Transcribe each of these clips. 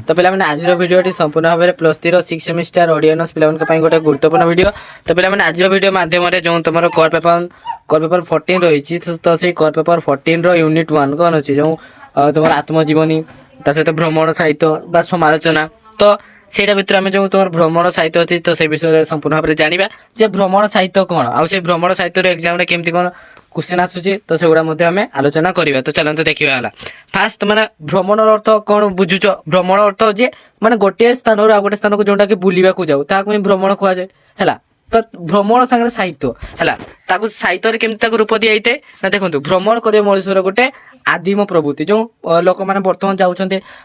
तो पे आज भिडियो संपूर्ण भाव में +3 6 सेमिस्टर ऑडियंस पे गोटे गुरुत्वपूर्ण वीडियो। तो पे आज वीडियो माध्यम जो तुम कोर पेपर 14 रही तो से कोर पेपर 14 यूनिट 1 कौन अच्छी जो तुम आत्मजीवनी सहित भ्रमण साहित्य समालोचना तो सेटा भितर आम जो तुम भ्रमण साहित्य अच्छी तो से विषय संपूर्ण भाव में जाना जे भ्रमण साहित्य कौन आउ से भ्रमण साहित्य एग्जाम केमती कौन क्वेश्चन आसूची तो सेगुड़ा आम आलोचना करवा। तो चलते देखा फास्ट मैंने भ्रमण अर्थ कौन बुझुच भ्रमण अर्थ जे माने गोटे स्थान आ गोटे स्थान को जोटा कि बुलवा जाऊ ताकू भ्रमण कहुए है। तो भ्रमण सागर साहित्य है साहित्य केमती रूप दी जाए ना देखो भ्रमण कर मनुष्यर गोटे आदिम प्रवृत्ति जो लोक मैंने बर्तमान जाऊँच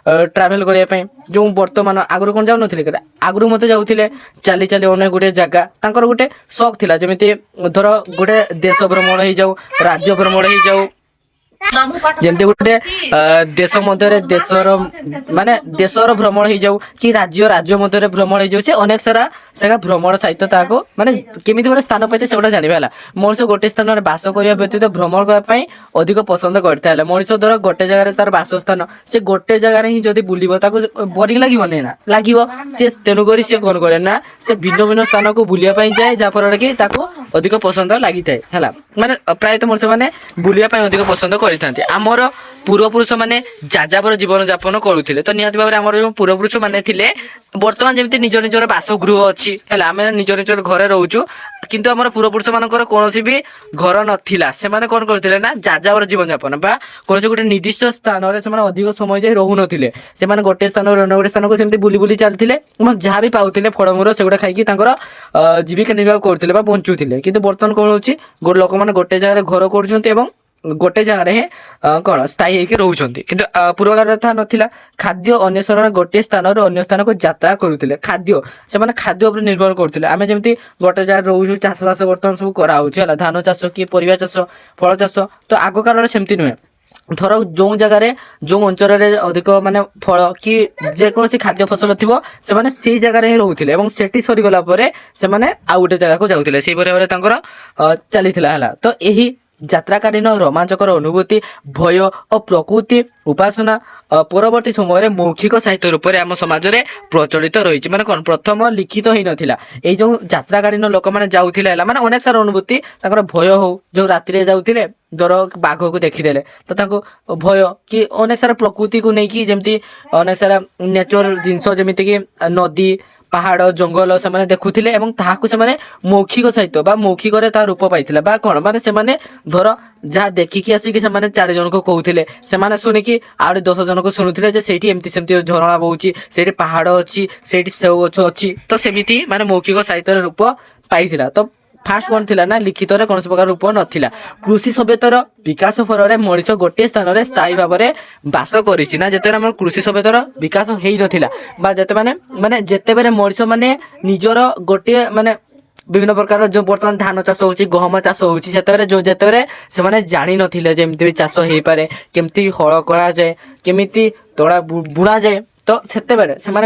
ट्राभेल करने जो बर्तमान आगुरी कौन जाऊन आगुरी मत जाऊे चली चली अनेक गुटे जगह गोटे शौक थिला जमीती धर गोटे देश भ्रमण हो जाऊ राज्य भ्रमण हो जाऊ जमती गोटे देश मध्य देशर माने देशर भ्रमण हो जाऊ कि राज्य राज्य मध्य भ्रमण हो जाऊ अनेक सारा से भ्रमण साहित्य ताको माने केमिति गोटे स्थान पाइते से जानिबा हला। मनुष्य गोटे स्थान में बास करने व्यतीत भ्रमण करने अधिक पसंद करता है। मनुष्य धर गोटे जगह तार बासस्थान से गोटे जगह ही जब बुलिब बोरिंग लगे ना लगे सी तेणुक सी कौन करे ना से भिन्न भिन्न स्थान को बुलाया जाए जहाँफल कि अधिक पसंद लगी थाए है। माने प्रायतः मनुष्य मैंने बुलाया अधिक पसंद करमर पूर्वपुरुष मैंने जाजाबर जीवन जापन करुले तो निहत भाव में आम जो पूर्वपुरुष मैंने बर्तमान जमी निज निजर बासगृह अच्छी है आम निज निजर घरे रोचु किंतु आम पूर्वपुरुष मानकर कौन भी घर नाला से कौन करते ना जाजाबर जीवन जापन बा कौन गोटे निर्दिष्ट स्थान में अधिक समय जाए रोहन से गोटे स्थान गोटे स्थान को सेमती बुली बुली चलते जहाँ भी पाते फलमूल से खाई जीविका निर्वाह करते बंचुले किंतु बर्तमान कौन हो लोक मैंने गोटे जगह घर कर गोटे जगह कौन स्थायी होकर रोचंती किंतु पूर्वकार था नाला खाद्य अन्वेषण गोटे स्थान अन्य स्थान को यात्रा करुले खाद्य से खाद्य उपर निर्भर करते आम जमी गोटे जगह रोचु चाषबास बर्तमान सब कराऊे धान चाष कि परिवा चाष फल चाष तो आग काल सेमती नुहे धर जो जगह जो अंचल अधिक माने फल कि जेकोसी खाद्य फसल थी से जगह ही रोते से सरीगला से आउ गोटे जगह को जाऊे से भाव में चली तो यही यात्राकालीन रोमांचकर अनुभूति भय और प्रकृति उपासना परवर्ती समय मौखिक साहित्य रूप में आम समाज में प्रचलित रही माने कौन प्रथम लिखित ही नाला ये जो यात्राकालीन लोक मैंने जाऊे माने अनेक सारा अनुभूति भय हो जो राति जाऊे दर बाघ को देखीदे तो भय कि अनेक सारा प्रकृति को लेकिन जमी अनेक सारा नेचुरल जिनस जमीती कि नदी पहाड़ जंगल से देखुले से मौखिक साहित्य बा मौखिक रूप पाई कौन माने धर जहाँ देखिकी आसिक से 4 जन को कहते से शुणिकी आउ 10 जन को शुणुले एमती सेमती झरणा बोची से पहाड़ अच्छी से सेव गछ अच्छी तो सेमती माने मौखिक साहित्य रूप पाई तो फास्ट कौन थिला ना लिखित कौन प्रकार रूप नाला कृषि सभ्यतार विकास फल मनीष गोटे स्थान में स्थायी भाव में बास करना जिते कृषि सभ्यतार विकास हो नाला जिते माने जिते बेले मनीष माने निजर गोटे माने विभिन्न प्रकार जो बर्तमान धान चाष हो गहम चाष हो जो जिते से जानी नथिले जमती भी चाष हो पारे केमती हल करा जाए केमिति तोड़ा बुणा जाए तो से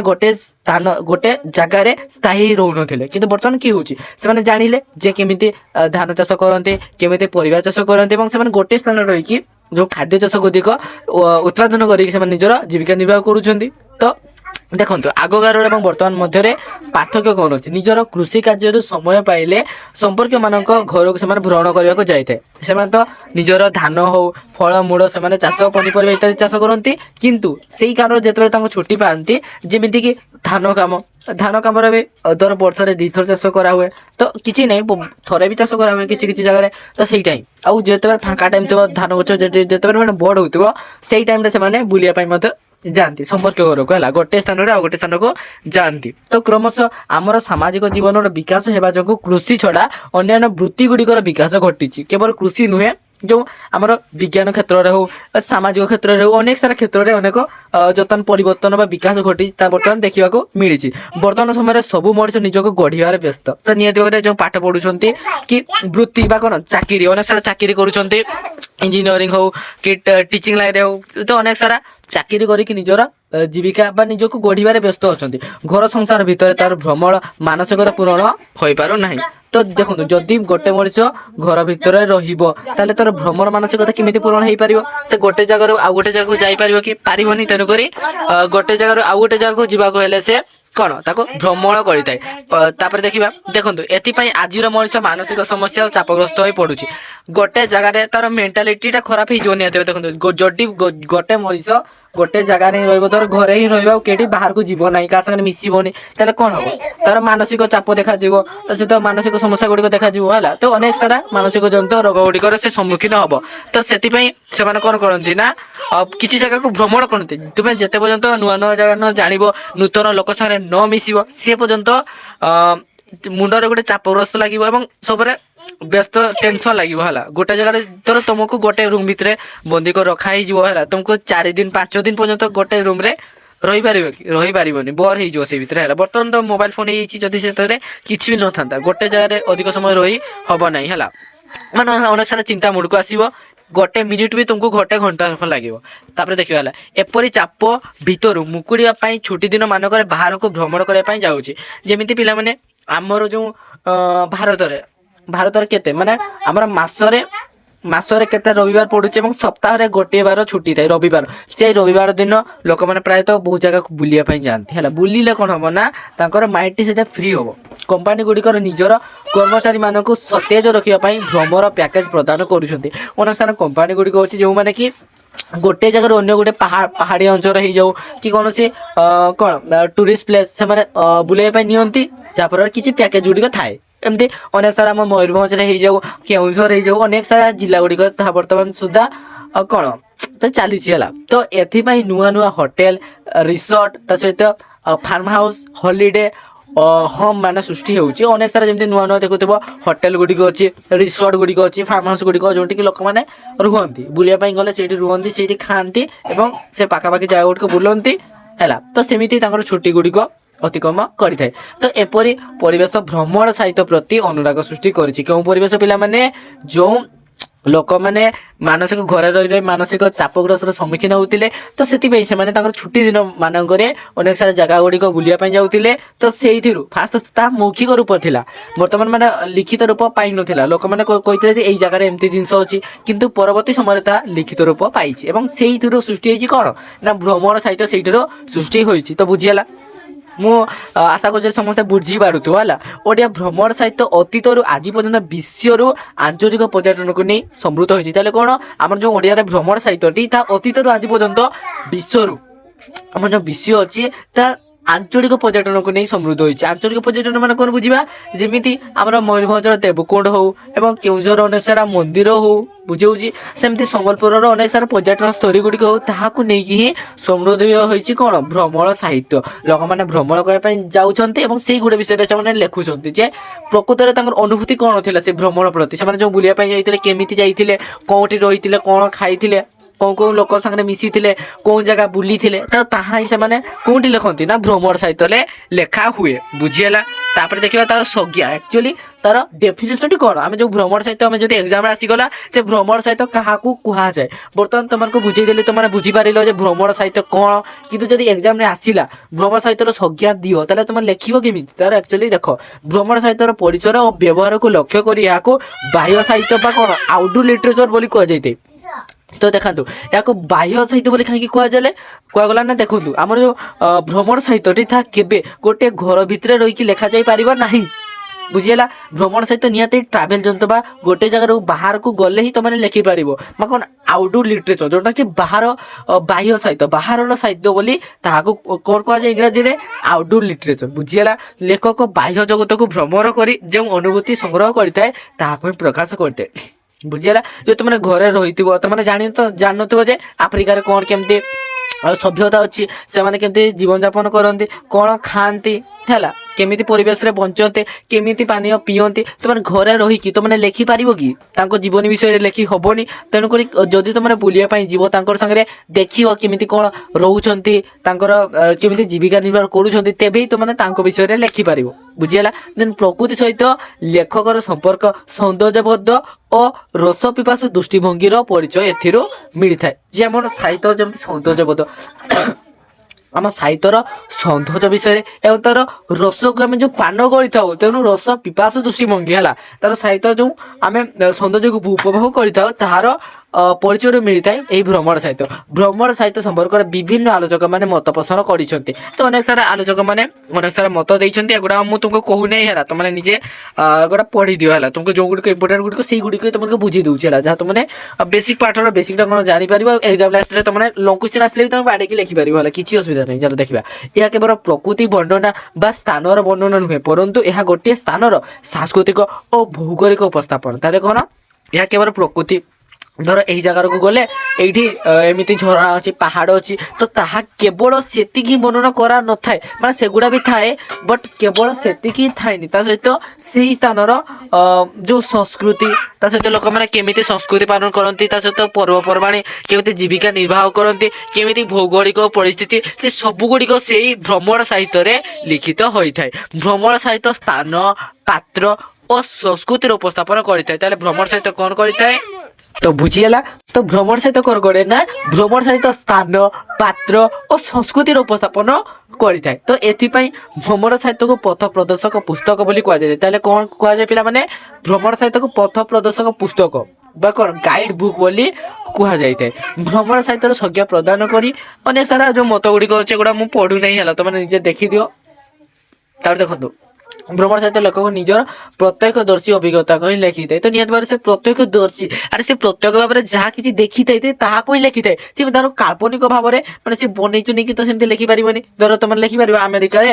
गोटे स्थान गोटे जगार स्थायी रोते कि बर्तमान कि होने जानिले जे केमिति धान चाष करते केमिति परिवा चाष करते गोटे स्थान रही जो खाद्य चाष को अधिक उत्पादन कर निजर जीविका निर्वाह करुँच। तो देखो आगकार और बर्तमान मध्य पार्थक्य कौन अच्छी निजर कृषि कार्य समय पाइले संपर्क मान घर को भ्रमण करने को जाए से तो निजर धान हो फल मूल से चाष पनीपरिया इत्यादि चाष करती किंतु से कारण जो छुट्टी पाती जमीती कि धान कम भी दर वर्ष में 2 थर चाष करा हुए तो किसी नहीं थरे भी चाष करा हुए किसी जगह तो सही टाइम आउ जो फाँका टाइम थो धान गच जो बड़ हो से टाइम से बुलाया जानती संपर्क घर को है गोटे स्थान आ गोटे स्थान को जानती। तो क्रमश आमर सामाजिक जीवन विकास होगा जो कृषि छड़ा अन्य वृत्ति गुड़िकर विकास घटी केवल कृषि नुहे जो आमर विज्ञान क्षेत्र में हो सामाजिक क्षेत्र में हो अनेक सारा क्षेत्र में अनेक जतन परिवर्तन विकास घटी बर्तमान देखा मिली बर्तमान समय सबू मनुष्य निजक गढ़ार व्यस्त तो निहत भाव जो पाठ पढ़ुं कि वृत्ति कौन चाकरी अनेक सारा चाकरी करुँच इंजीनियरिंग हो कि टीचिंग लाइन हो तो अनेक सारा चाकरी करके निजर जीविका बा निजक गढ़ार व्यस्त अच्छा घर संसार भितर तार भ्रमण मानसिकता पूरण हो पार ना तो देखो जदि गोटे मनीष घर भितर रहा तार भ्रमण मानसिकता केमी पूरण हो पार से गोटे जगार आउ गोटे जगह जापर कि पारनि तेणुक गोटे जगार आउ गोटे जगह जावाक से कौन ताको भ्रमण करें देखा देखो एपाई आज मनीष मानसिक समस्या और चापग्रस्त हो पड़ुछि गोटे जगार तार मेंटालिटी खराब हो देखो जदि गोटे मनीष गोटे जगार रही घरे ही रही बाहर को जीव ना क्या साथ मिसबनी तेल कौन हम तार मानसिक चाप देखा सहित मानसिक समस्या गुड़िक देखा है तो अनेक सारा मानसिक जनित रोग गुड़िक से सम्मुखीन हम तो से कौन करती ना किसी जगह को भ्रमण करते तुम्हें जिते पर्यंत नुआ नुआ जगह न जान नूतन लोक सारे न मिसब सी पर्यंत मुंडरे गोटे चापग्रस्त लगे सब व्यस्त टेंशन लगे है गोटे जगह तर तुमको गोटे रूम भितर बंदी कर रखा है तुमको 4 दिन 5 दिन पर्यंत गोटे रूम रे रही पारनी बोर हो से भितर बर्तमान तो मोबाइल फोन होती से किसी भी न था गोटे जगह अधिक समय रही हम ना है माने अनेक सारा चिंता मुड़ को आसो गोटे मिनिट भी तुमको गोटे घंटा लगे देखा एपरी चाप भितर मुकुड़ा छुट्टी दिन मानक बाहर को भ्रमण करने जाऊँगी जमी पे आमर जो भारत केते माने आमर मासरे केते रविवार पड़ुचे सप्ताह गोटे बार छुट्टी थाए रविवार से रविवार दिन लोक मैंने प्रायः बहुत जगह बुलापी जाती है बुलिले कौन हम ना माइंड से फ्री हम कंपनी गुड़िकर निजर कर्मचारी मान को सतेज रखापी भ्रमण पैकेज प्रदान कर सारा कंपनी गुड़िक अच्छी जो मैंने कि गोटे जगह अन्य गोटे पहाड़ी अंचल हो जाऊ कि कौन से कौन टूरिस्ट प्लेस से बुलाइपा नियंती जहाँफल किसी पैकेज गुड़िक थाए एमती अनेक सारा आम मयूरभंज हो जाऊ केउझर हो जाऊ अनेक सारा जिला गुड़िक बर्तमान सुधा कौन तो चली तो एपाई नुआ नुआ होटेल रिसोर्ट सहित फार्म हाउस हॉलिडे होम मान सृष्टि होउची अनेक सारा जमी नुआ नुआ देखुव होटेल गुड़िक अच्छी रिसोर्ट गुड़िक अच्छी फार्म हाउस गुड़िक जो लोक मैंने रुहति बुलापाई गले से रुहति से खाती से पाखापाखि जगह गुड़िक बुलती है तो सेमती छुट्टी गुड़िक अतिक्रम करें तो एपरी परिवेश भ्रमण साहित्य प्रति अनुराग सृष्टि करिछि क्यों परिवेश पिला माने जो लोक मैंने मानसिक घरे रही मानसिक चापग्रस्त सम्मुखीन होते तो से छुट्टी दिन मानक अनेक सारा जगह गुड़िक बुलापी जाऊे तो से फास्ट मौखिक रूप था बर्तमान मैंने लिखित रूप पाई नाला लोक मैंने कहते यही जगह एमती जिनस अच्छी किंतु परवर्ती समय लिखित रूप पाई से सृष्टि होती कौन ना भ्रमण साहित्य से सृष्टि होती तो बुझीगला मु आशा कर समस्त बुझी पारुथु है ओडिया भ्रमण साहित्य अतीत आज पर्यंत विश्व आंचलिक पर्यटन को नहीं समृद्ध होती कौन आम जो ओडिया भ्रमण साहित्यटी अतीत आज पर्यंत विश्व आम जो विश्व अच्छी आंचलिक पर्यटन को नहीं समृद्ध होती आंचलिक पर्यटन मान कौन बुझा जमीती आम मयूरभंजर देवकुंड हो एवं केउझर अनेक सारा मंदिर हो बुझे सेमती सम्बलपुर अनेक सारा पर्यटन स्थली गुड़िक हो ताकू नहीं ही समृद्ध होती कौन भ्रमण साहित्य लोक मैंने भ्रमण करने जाऊँच से गुड़े विषय से लिखुंट जे प्रकृत में अनुभूति कौन थी से भ्रमण प्रति से जो बुलापाई जाते केमी जाते कौटी रही कौन खाई कौन कौन लोक सामने मिसी थे कौन जगह बुली थे तो ताहा ही से कौटी लिखती ना भ्रमण साहित्य लेखा हुए बुझीगला तापर देखा तार संज्ञा एक्चुअली तार डेफिनेशन कौन आम जो भ्रमण साहित्य आम जो एग्जाम आसीगला से भ्रमण साहित्य क्या कह जाए बर्तमान तुमको बुझेदेली तुम बुझीपार भ्रमण साहित्य कौन किंतु जब एग्जाम आसला भ्रमण साहित्य संज्ञा दियो ताले तुम लिख केमी तार एक्चुअली देख भ्रमण साहित्य परिसर और व्यवहार को लक्ष्य कर बाह्य साहित्य कौन आउटडोर लिटरेचर बोली कहुए तो देखा या बाह्य साहित्य बोली कहीं कहगला ना देखूँ आम जो भ्रमण साहित्यटी था केबे गोटे घर भितर रही लेखा जाई पारिबो नाही बुझीगला भ्रमण साहित्य निहाती ट्रावेल जंतु बा गोटे जगार बाहर को गले ही तुमने लिखिपार कौन आउटडोर लिटरेचर जोटा कि बाहर बाह्य साहित्य बाहर साहित्य बोली कौन कहुए इंग्राजी में आउटडोर लिटरेचर बुझीगला लेखक बाह्य जगत को भ्रमण कर जो अनुभूति संग्रह करता है प्रकाश करते बुझीगला जो तुमने घरे रही तुमने जान जे आफ्रिकार कौन केमती सभ्यता अच्छी से माने केमती जीवन यापन करती कौन खाती है केमिति परिवेश रे बंचते केमिति पानी पीयंती तुम घरे रही तुमने लिखिपार कि जीवन विषय लिखि हेनी तेणुक जदि तुमने बुलापाई जीव सागर देख केमिति कौन रोच केमिति जीविका निर्वाह करुँच तेबे तुमने विषय लिखिपार बुझीगला देन प्रकृति सहित लेखकर संपर्क सौंदर्यबोध और रस पिपासु दृष्टिभंगी परिचय एथिरो मिलता है जे आम साहित्य जमी सौंदर्यबोध ଆମ ସାହିତ୍ୟର ସୌନ୍ଦର୍ଯ୍ୟ ବିଷୟରେ ଏବଂ ତାର ରସକୁ ଆମେ ଯେଉଁ ପାନ କରିଥାଉ, ତେଣୁ ରସ ପିପାସୁ ଦୃଷ୍ଟିଭଙ୍ଗୀ ହେଲା, ତାର ସାହିତ୍ୟ ଯେଉଁ ଆମେ ସୌନ୍ଦର୍ଯ୍ୟକୁ ଉପଭୋଗ କରିଥାଉ ତାହାର ପରିଚୟ ମିଳିଥାଏ ଏହି ଭ୍ରମଣ ସାହିତ୍ୟ। ଭ୍ରମଣ ସାହିତ୍ୟ ସମ୍ପର୍କରେ ବିଭିନ୍ନ ଆଲୋଚକ ମାନେ ମତ ପୋଷଣ କରିଛନ୍ତି। ତ ଅନେକ ସାରା ଆଲୋଚକ ମାନେ ଅନେକ ସାରା ମତ ଦେଇଛନ୍ତି, ଏଗୁଡ଼ା ମୁଁ ତୁମକୁ କହୁନାହିଁ ହେଲା, ତମେ ନିଜେ ଏଗୁଡ଼ା ପଢିଦିଅ ହେଲା। ତୁମକୁ ଯେଉଁ ଗୁଡ଼ିକ ଇମ୍ପୋର୍ଟାଣ୍ଟ ଗୁଡ଼ିକ ସେଇ ଗୁଡ଼ିକ ତୁମକୁ ବୁଝି ଦେଉଛି ହେଲା, ଯାହା ତୁମେ ବେସିକ୍ ପାଠର ବେସିକ୍ଟା କ'ଣ ଜାଣିପାରିବ। ଏକ୍ଜାମ୍ ଆସିଲେ ତମେ ଲଙ୍ଗ କ୍ୱେଶ୍ଚନ୍ ଆସିଲେ ବି ତମେ ବାଡ଼େଇକି ଲେଖିପାରିବ ହେଲା, କିଛି ଅସୁବିଧା ନାହିଁ। ଚାଲ ଦେଖିବା, ଏହା କେବଳ ପ୍ରକୃତି ବର୍ଣ୍ଣନା ବା ସ୍ଥାନର ବର୍ଣ୍ଣନା ନୁହେଁ, ପରନ୍ତୁ ଏହା ଗୋଟିଏ ସ୍ଥାନର ସାଂସ୍କୃତିକ ଓ ଭୌଗୋଳିକ ଉପସ୍ଥାପନ। ତାହେଲେ କ'ଣ, ଏହା କେବଳ ପ୍ରକୃତି, ଧର ଏହି ଜାଗାକୁ ଗଲେ ଏଇଠି ଏମିତି ଝରଣା ଅଛି, ପାହାଡ଼ ଅଛି, ତ ତାହା କେବଳ ସେତିକି ବର୍ଣ୍ଣନା କରା ନଥାଏ, ମାନେ ସେଗୁଡ଼ା ବି ଥାଏ, ବଟ୍ କେବଳ ସେତିକି ଥାଏନି। ତା ସହିତ ସେହି ସ୍ଥାନର ଯେଉଁ ସଂସ୍କୃତି, ତା ସହିତ ଲୋକମାନେ କେମିତି ସଂସ୍କୃତି ପାଳନ କରନ୍ତି, ତା ସହିତ ପର୍ବପର୍ବାଣି କେମିତି ଜୀବିକା ନିର୍ବାହ କରନ୍ତି, କେମିତି ଭୌଗୋଳିକ ପରିସ୍ଥିତି, ସେ ସବୁଗୁଡ଼ିକ ସେଇ ଭ୍ରମଣ ସାହିତ୍ୟରେ ଲିଖିତ ହୋଇଥାଏ। ଭ୍ରମଣ ସାହିତ୍ୟ ସ୍ଥାନ, ପାତ୍ର ଓ ସଂସ୍କୃତିର ଉପସ୍ଥାପନ କରିଥାଏ। ତାହେଲେ ଭ୍ରମଣ ସାହିତ୍ୟ କ'ଣ କରିଥାଏ? তো বুঝিগলা। তো ভ্রমণ সাহিত্য কଣ করে না ভ্রমণ সাহিত্য স্থান পাত্র ও সংস্কৃতির উপস্থাপন କରିଥାଏ। ତ ଏଥିପାଇଁ ଭ୍ରମଣ ସାହିତ୍ୟକୁ ପଥ ପ୍ରଦର୍ଶକ ପୁସ୍ତକ ବୋଲି କୁହାଯାଏ। ତାହେଲେ କ'ଣ କୁହାଯାଏ ପିଲାମାନେ? ଭ୍ରମଣ ସାହିତ୍ୟକୁ ପଥ ପ୍ରଦର୍ଶକ ପୁସ୍ତକ ବା କ'ଣ ଗାଇଡ୍ ବୁକ୍ ବୋଲି କୁହାଯାଇଥାଏ। ଭ୍ରମଣ ସାହିତ୍ୟର ସଂଜ୍ଞା ପ୍ରଦାନ କରି ଅନେକ ସାରା ଯେଉଁ ମତ ଗୁଡ଼ିକ ଅଛି ଏଗୁଡ଼ା ମୁଁ ପଢ଼ୁନାହିଁ ହେଲା, ତମେ ନିଜେ ଦେଖିଦିଅ। ତାପରେ ଦେଖନ୍ତୁ, ভ্রমণ সাহিত্য লেখক নিজের প্রত্যক্ষদর্শী অভিজ্ঞতা ହିଁ ଲେଖିଥାଏ। ତ ନିହାତି ଭାବରେ ସେ ପ୍ରତ୍ୟକ୍ଷଦର୍ଶୀ, ଆରେ ସେ ପ୍ରତ୍ୟକ୍ଷ ଭାବରେ ଯାହା କିଛି ଦେଖିଥାଏ ତାହାକୁ ହିଁ ଲେଖିଥାଏ। ସେ ତାର କାଳ୍ପନିକ ଭାବରେ ମାନେ ସେ ବନେଇଛନ୍ତି କି ତ ସେମିତି ଲେଖିପାରିବନି। ଧର ତମେ ଲେଖିପାରିବ ଆମେରିକାରେ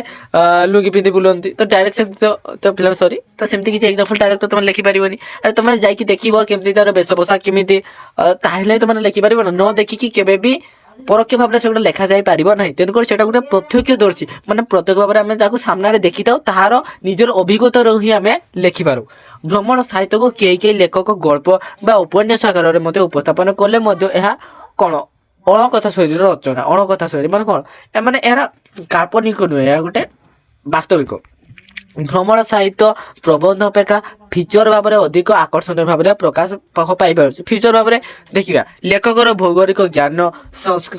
ଲୁଙ୍ଗି ପିନ୍ଧି ବୁଲନ୍ତି, ତ ଡାଇରେକ୍ଟ ସେମିତି ତ ପିଲା ସରି ତ ସେମିତି କିଛି ଏକ୍ସାମ୍ପଲ ଡାଇରେକ୍ଟ ତ ତମେ ଲେଖିପାରିବନି। ଆରେ ତମେ ଯାଇକି ଦେଖିବ କେମିତି ତାର ବେଶଭୂଷା କେମିତି, ତାହେଲେ ତମେ ଲେଖିପାରିବ ନା। ନ ଦେଖିକି କେବେ ବି ପରୋକ୍ଷ ଭାବରେ ସେଗୁଡ଼ା ଲେଖାଯାଇ ପାରିବ ନାହିଁ। ତେଣୁକରି ସେଇଟା ଗୋଟେ ପ୍ରତ୍ୟକ୍ଷଦର୍ଶୀ, ମାନେ ପ୍ରତ୍ୟକ୍ଷ ଭାବରେ ଆମେ ତାକୁ ସାମ୍ନାରେ ଦେଖିଥାଉ, ତାହାର ନିଜର ଅଭିଜ୍ଞତାରୁ ହିଁ ଆମେ ଲେଖିପାରୁ। ଭ୍ରମଣ ସାହିତ୍ୟକୁ କେହି କେହି ଲେଖକ ଗଳ୍ପ ବା ଉପନ୍ୟାସ ଆକାରରେ ମଧ୍ୟ ଉପସ୍ଥାପନ କଲେ ମଧ୍ୟ ଏହା କ'ଣ ଅଣକଥା ଶୈଳୀର ରଚନା। ଅଣକଥା ଶୈଳୀ ମାନେ କ'ଣ, ମାନେ ଏହାର କାଳ୍ପନିକ ନୁହେଁ, ଏହା ଗୋଟେ ବାସ୍ତବିକ। ଭ୍ରମଣ ସାହିତ୍ୟ ପ୍ରବନ୍ଧ ଅପେକ୍ଷା ଫିଚର ଭାବରେ ଅଧିକ ଆକର୍ଷଣୀୟ ଭାବରେ ପ୍ରକାଶ ପାଇପାରୁଛି। ଫିଚର ଭାବରେ ଦେଖିବା, ଲେଖକର ଭୌଗୋଳିକ ଜ୍ଞାନ,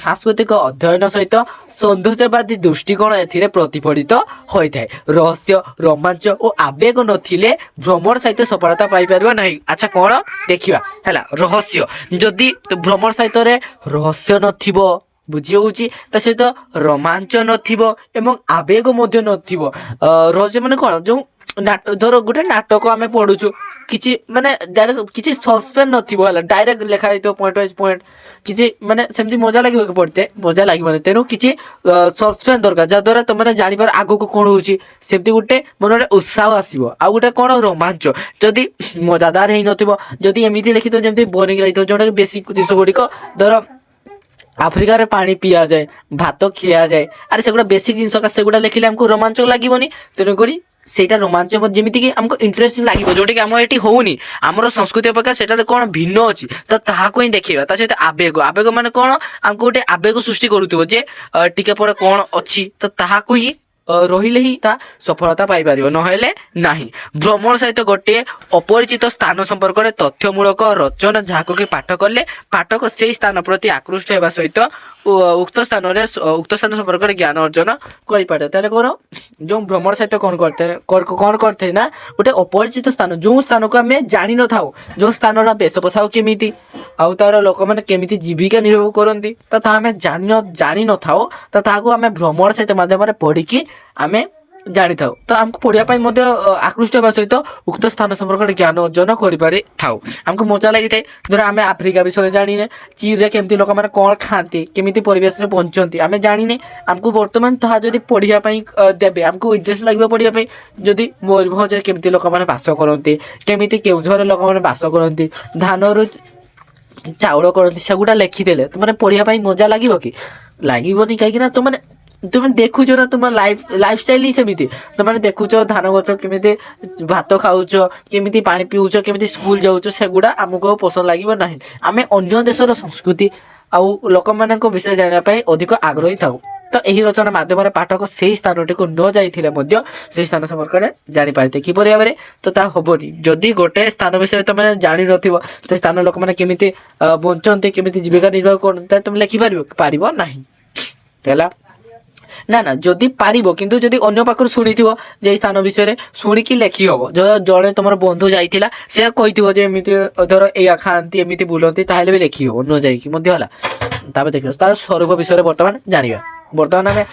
ସାଂସ୍କୃତିକ ଅଧ୍ୟୟନ ସହିତ ସୌନ୍ଦର୍ଯ୍ୟବାଦୀ ଦୃଷ୍ଟିକୋଣ ଏଥିରେ ପ୍ରତିଫଳିତ ହୋଇଥାଏ। ରହସ୍ୟ, ରୋମାଞ୍ଚ ଓ ଆବେଗ ନଥିଲେ ଭ୍ରମଣ ସାହିତ୍ୟ ସଫଳତା ପାଇପାରିବ ନାହିଁ। ଆଚ୍ଛା କ'ଣ ଦେଖିବା ହେଲା, ରହସ୍ୟ, ଯଦି ଭ୍ରମଣ ସାହିତ୍ୟରେ ରହସ୍ୟ ନଥିବ, ବୁଝି ହଉଛି, ତା ସହିତ ରୋମାଞ୍ଚ ନଥିବ ଏବଂ ଆବେଗ ମଧ୍ୟ ନଥିବ। ରହସ୍ୟ ମାନେ କ'ଣ, ଯେଉଁ ଧର ଗୋଟେ ନାଟକ ଆମେ ପଢୁଛୁ, କିଛି ମାନେ ଡାଇରେକ୍ଟ କିଛି ସସ୍ପେନ୍ସ ନଥିବ ହେଲା, ଡାଇରେକ୍ଟ ଲେଖା ହେଇଥିବ ପଏଣ୍ଟ ୱାଇଜ ପଏଣ୍ଟ, କିଛି ମାନେ ସେମିତି ମଜା ଲାଗିବ କି ପଢିତେ? ମଜା ଲାଗିବନି। ତେଣୁ କିଛି ସସ୍ପେନ୍ସ ଦରକାର, ଯାହାଦ୍ୱାରା ତମେ ଜାଣିପାର ଆଗକୁ କ'ଣ ହଉଛି, ସେମିତି ଗୋଟେ ମନରେ ଉତ୍ସାହ ଆସିବ। ଆଉ ଗୋଟେ କ'ଣ, ରୋମାଞ୍ଚ। ଯଦି ମଜାଦାର ହେଇନଥିବ, ଯଦି ଏମିତି ଲେଖିଥିବ ଯେମିତି ବୋରିଂ ଲାଗିଥିବ, ଯୋଉଟାକି ବେଶୀ ଜିନିଷ ଗୁଡ଼ିକ ଧର ଆଫ୍ରିକାରେ ପାଣି ପିଆଯାଏ, ଭାତ ଖିଆଯାଏ, ଆରେ ସେଗୁଡ଼ା ବେସିକ୍ ଜିନିଷ, ସେଗୁଡ଼ା ଲେଖିଲେ ଆମକୁ ରୋମାଞ୍ଚ ଲାଗିବନି। ତେଣୁକରି ସେଇଟା ରୋମାଞ୍ଚ ଯେମିତିକି ଆମକୁ ଇଣ୍ଟରେଷ୍ଟିଂ ଲାଗିବ, ଯୋଉଟାକି ଆମର ଏଠି ହଉନି। ଆମର ସଂସ୍କୃତି ଅପେକ୍ଷା ସେଟାରେ କ'ଣ ଭିନ୍ନ ଅଛି, ତ ତାହାକୁ ହିଁ ଦେଖିବା। ତା ସହିତ ଆବେଗ, ଆବେଗ ମାନେ କ'ଣ, ଆମକୁ ଗୋଟେ ଆବେଗ ସୃଷ୍ଟି କରୁଥିବ ଯେ ଟିକେ ପରେ କ'ଣ ଅଛି, ତ ତାହାକୁ ହିଁ ରହିଲେ ହିଁ ତା ସଫଳତା ପାଇପାରିବ, ନହେଲେ ନାହିଁ। ଭ୍ରମଣ ସହିତ ଗୋଟିଏ ଅପରିଚିତ ସ୍ଥାନ ସମ୍ପର୍କରେ ତଥ୍ୟମୂଳକ ରଚନା, ଯାହାକୁ କି ପାଠ କଲେ ପାଠକ ସେହି ସ୍ଥାନ ପ୍ରତି ଆକୃଷ୍ଟ ହେବା ସହିତ ଉକ୍ତ ସ୍ଥାନ ସମ୍ପର୍କରେ ଜ୍ଞାନ ଅର୍ଜନ କରିପାରିବ। ତାହେଲେ କ'ଣ, ଯେଉଁ ଭ୍ରମଣ ସାହିତ୍ୟ କ'ଣ କରିଥାଏ ନା, ଗୋଟେ ଅପରିଚିତ ସ୍ଥାନ, ଯେଉଁ ସ୍ଥାନକୁ ଆମେ ଜାଣିନଥାଉ, ଯେଉଁ ସ୍ଥାନର ବେଶପୋଷାକ କେମିତି, ଆଉ ତାର ଲୋକମାନେ କେମିତି ଜୀବିକା ନିର୍ବାହ କରନ୍ତି, ତ ତାହା ଆମେ ଜାଣିନଥାଉ, ତ ତାହାକୁ ଆମେ ଭ୍ରମଣ ସାହିତ୍ୟ ମାଧ୍ୟମରେ ପଢ଼ିକି ଆମେ ଜାଣିଥାଉ। ତ ଆମକୁ ପଢ଼ିବା ପାଇଁ ମଧ୍ୟ ଆକୃଷ୍ଟ ହେବା ସହିତ ଉକ୍ତ ସ୍ଥାନ ସମ୍ପର୍କରେ ଜ୍ଞାନ ଅର୍ଜନ କରିପାରିଥାଉ। ଆମକୁ ମଜା ଲାଗିଥାଏ। ଧର ଆମେ ଆଫ୍ରିକା ବିଷୟରେ ଜାଣିନେ, ଚୀନରେ କେମିତି ଲୋକମାନେ କ'ଣ ଖାଆନ୍ତି, କେମିତି ପରିବେଶରେ ବଞ୍ଚନ୍ତି ଆମେ ଜାଣିନେ, ଆମକୁ ବର୍ତ୍ତମାନ ତାହା ଯଦି ପଢ଼ିବା ପାଇଁ ଦେବେ, ଆମକୁ ଇଣ୍ଟରେଷ୍ଟ ଲାଗିବ ପଢ଼ିବା ପାଇଁ। ଯଦି ମୟୂରଭଞ୍ଜରେ କେମିତି ଲୋକମାନେ ବାସ କରନ୍ତି, କେମିତି କେଉଁଝରରେ ଲୋକମାନେ ବାସ କରନ୍ତି, ଧାନରୁ ଚାଉଳ କରନ୍ତି, ସେଗୁଡ଼ା ଲେଖିଦେଲେ ତୁମେ ପଢ଼ିବା ପାଇଁ ମଜା ଲାଗିବ କି? ଲାଗିବନି। କାହିଁକିନା ତୁମେ ଦେଖୁଛ ନା, ତୁମ ଲାଇଫଷ୍ଟାଇଲ ହିଁ ସେମିତି। ତୁମେ ଦେଖୁଛ ଧାନ ଗଛ କେମିତି, ଭାତ ଖାଉଛ କେମିତି, ପାଣି ପିଉଛ କେମିତି, ସ୍କୁଲ ଯାଉଛ, ସେଗୁଡ଼ା ଆମକୁ ଆଉ ପସନ୍ଦ ଲାଗିବ ନାହିଁ। ଆମେ ଅନ୍ୟ ଦେଶର ସଂସ୍କୃତି ଆଉ ଲୋକମାନଙ୍କ ବିଷୟରେ ଜାଣିବା ପାଇଁ ଅଧିକ ଆଗ୍ରହୀ ଥାଉ। ତ ଏହି ରଚନା ମାଧ୍ୟମରେ ପାଠକ ସେହି ସ୍ଥାନଟିକୁ ନ ଯାଇଥିଲେ ମଧ୍ୟ ସେହି ସ୍ଥାନ ସମ୍ପର୍କରେ ଜାଣିପାରିଥାଏ। କିପରି ଭାବରେ? ତ ତାହା ହବନି ଯଦି ଗୋଟେ ସ୍ଥାନ ବିଷୟରେ ତମେ ଜାଣିନଥିବ, ସେ ସ୍ଥାନ ଲୋକମାନେ କେମିତି ବଞ୍ଚନ୍ତି, କେମିତି ଜୀବିକା ନିର୍ବାହ କରନ୍ତି, ତାହେଲେ ତମେ ଲେଖିପାରିବ ନାହିଁ ହେଲା। ନା ନା ଯଦି ପାରିବ କିନ୍ତୁ ଯଦି ଅନ୍ୟ ପାଖରୁ ଶୁଣିଥିବ ଯେ ଏଇ ସ୍ଥାନ ବିଷୟରେ ଶୁଣିକି ଲେଖି ହବ। ଜଣେ ତମର ବନ୍ଧୁ ଯାଇଥିଲା ସେ କହିଥିବ ଯେ ଏମିତି ଧର ଏଇଆ ଖାଆନ୍ତି ଏମିତି ବୁଲନ୍ତି ତାହେଲେ ବି ଲେଖି ହବ ନ ଯାଇକି ମଧ୍ୟ ହେଲା। ତାପରେ ଦେଖିବା ତାର ସ୍ୱରୂପ ବିଷୟରେ ବର୍ତ୍ତମାନ ଜାଣିବା। ବର୍ତ୍ତମାନ ଆମେ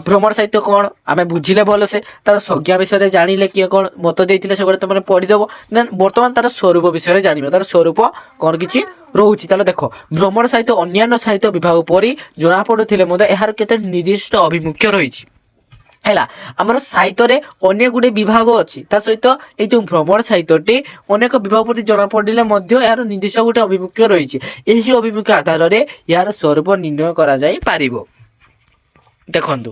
ଭ୍ରମଣ ସାହିତ୍ୟ କଣ ଆମେ ବୁଝିଲେ ଭଲସେ ତାର ସଂଜ୍ଞା ବିଷୟରେ ଜାଣିଲେ କିଏ କଣ ମତ ଦେଇଥିଲେ ସେଗୁଡ଼ା ତମେ ପଢିଦବ। ଦେନ୍ ବର୍ତ୍ତମାନ ତାର ସ୍ୱରୂପ ବିଷୟରେ ଜାଣିବା ତାର ସ୍ୱରୂପ କଣ କିଛି ରହୁଛି। ତାହେଲେ ଦେଖ ଭ୍ରମଣ ସାହିତ୍ୟ ଅନ୍ୟାନ୍ୟ ସାହିତ୍ୟ ବିଭାଗ ପରି ଜଣାପଡୁଥିଲେ ମଧ୍ୟ ଏହାର କେତେ ନିର୍ଦ୍ଦିଷ୍ଟ ଅଭିମୁଖ୍ୟ ରହିଛି ହେଲା। ଆମର ସାହିତ୍ୟରେ ଅନେକ ଗୁଡ଼ିଏ ବିଭାଗ ଅଛି ତା ସହିତ ଏଇ ଯୋଉ ଭ୍ରମଣ ସାହିତ୍ୟଟି ଅନେକ ବିଭାଗ ପ୍ରତି ଜଣାପଡ଼ିଲେ ମଧ୍ୟ ଏହାର ନିର୍ଦ୍ଦିଷ୍ଟ ଗୋଟେ ଅଭିମୁଖ୍ୟ ରହିଛି। ଏହି ଅଭିମୁଖ୍ୟ ଆଧାରରେ ଏହାର ସ୍ୱରୂପ ନିର୍ଣ୍ଣୟ କରାଯାଇ ପାରିବ। ଦେଖନ୍ତୁ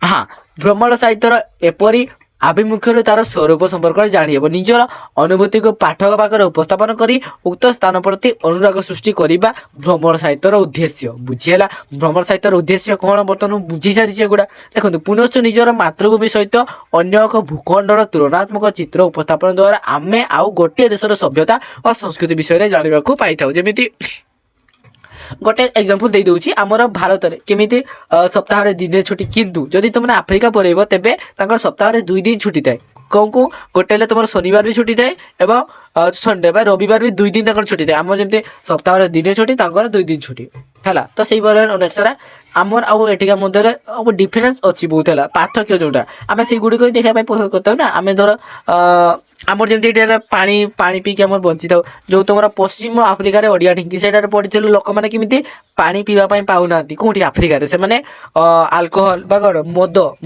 ହଁ ଭ୍ରମଣ ସାହିତ୍ୟର ଏପରି ଆଭିମୁଖ୍ୟରେ ତାର ସ୍ୱରୂପ ସମ୍ପର୍କରେ ଜାଣିହେବ। ନିଜର ଅନୁଭୂତିକୁ ପାଠକ ପାଖରେ ଉପସ୍ଥାପନ କରି ଉକ୍ତ ସ୍ଥାନ ପ୍ରତି ଅନୁରାଗ ସୃଷ୍ଟି କରିବା ଭ୍ରମଣ ସାହିତ୍ୟର ଉଦ୍ଦେଶ୍ୟ। ବୁଝିହେଲା ଭ୍ରମଣ ସାହିତ୍ୟର ଉଦ୍ଦେଶ୍ୟ କଣ ବର୍ତ୍ତମାନ ବୁଝି ସାରିଛି ଏଗୁଡ଼ା। ଦେଖନ୍ତୁ ପୁନଶ୍ଚ ନିଜର ମାତୃଭୂମି ସହିତ ଅନ୍ୟ ଏକ ଭୂଖଣ୍ଡର ତୁଳନାତ୍ମକ ଚିତ୍ର ଉପସ୍ଥାପନ ଦ୍ୱାରା ଆମେ ଆଉ ଗୋଟିଏ ଦେଶର ସଭ୍ୟତା ଓ ସଂସ୍କୃତି ବିଷୟରେ ଜାଣିବାକୁ ପାଇଥାଉ। ଯେମିତି ଗୋଟେ ଏକ୍ସାମ୍ପଲ ଦେଇ ଦଉଛି ଆମର ଭାରତରେ କେମିତି ସପ୍ତାହରେ ଦିନେ ଛୁଟି କିନ୍ତୁ ଯଦି ତମେ ଆଫ୍ରିକା ପଳେଇବ ତେବେ ତାଙ୍କର ସପ୍ତାହରେ 2 ଦିନ ଛୁଟି ଥାଏ। କୋଉ ଗୋଟେ ହେଲେ ତମର ଶନିବାର ବି ଛୁଟି ଥାଏ ଏବଂ ସଣ୍ଡେ ବା ରବିବାର ବି 2 ଦିନ ତାଙ୍କର ଛୁଟି ଥାଏ। ଆମର ଯେମିତି ସପ୍ତାହରେ ଦିନେ ଛୁଟି ତାଙ୍କର 2 ଦିନ ଛୁଟି ହେଲା। ତ ସେଇଭଳି ଅନେକ ସାରା ଆମର ଆଉ ଏଠିକା ମଧ୍ୟରେ ଡିଫରେନ୍ସ ଅଛି ବହୁତ ହେଲା ପାର୍ଥକ୍ୟ ଯୋଉଟା ଆମେ ସେଇଗୁଡ଼ିକ ହିଁ ଦେଖିବା ପାଇଁ ପସନ୍ଦ କରିଥାଉ ନା। ଆମେ ଧର ଆମର ଯେମିତି ଏଠି ପାଣି ପାଣି ପିଇକି ଆମର ବଞ୍ଚିଥାଉ। ଯୋଉ ତମର ପଶ୍ଚିମ ଆଫ୍ରିକାରେ ଓଡ଼ିଆ ଢିଙ୍କି ସେଇଟାରେ ପଢିଥିଲୁ ଲୋକମାନେ କେମିତି ପାଣି ପିଇବା ପାଇଁ ପାଉନାହାନ୍ତି କୋଉଠି ଆଫ୍ରିକାରେ ସେମାନେ ଆଲକୋହଲ ବା କଣ